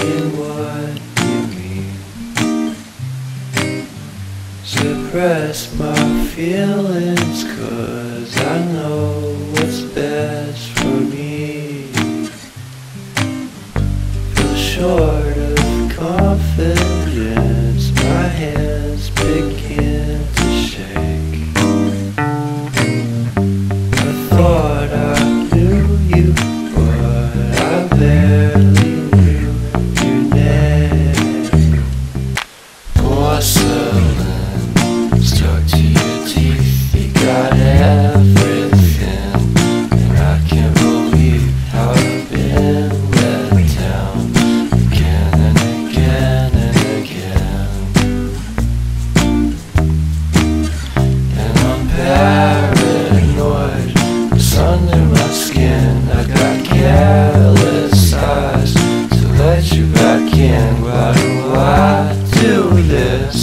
asking what you mean. Suppress my feelings, 'cause I know what's best for me. Feel short of confidence, my hands begin to shake. I thought I knew you, but I barely knew your name. Porcelain stuck to your teeth, you got everything, and I can't believe how I've been let down again and again and again. And I'm paranoid, it's under my skin. I got careless eyes to let you back in. Why do I do this?